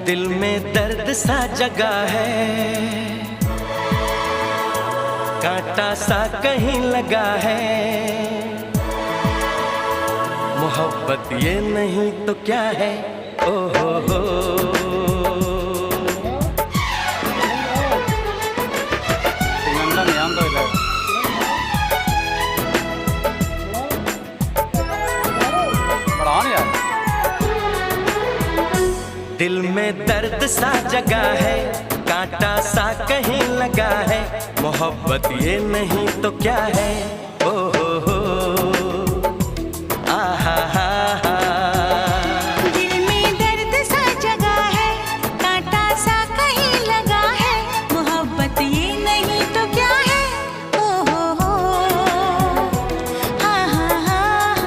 दिल में दर्द सा जगा है, कांटा सा कहीं लगा है। मोहब्बत ये नहीं तो क्या है? ओ हो दिल में दर्द सा जगा है, कांटा सा कहीं लगा है। मोहब्बत ये नहीं तो क्या है?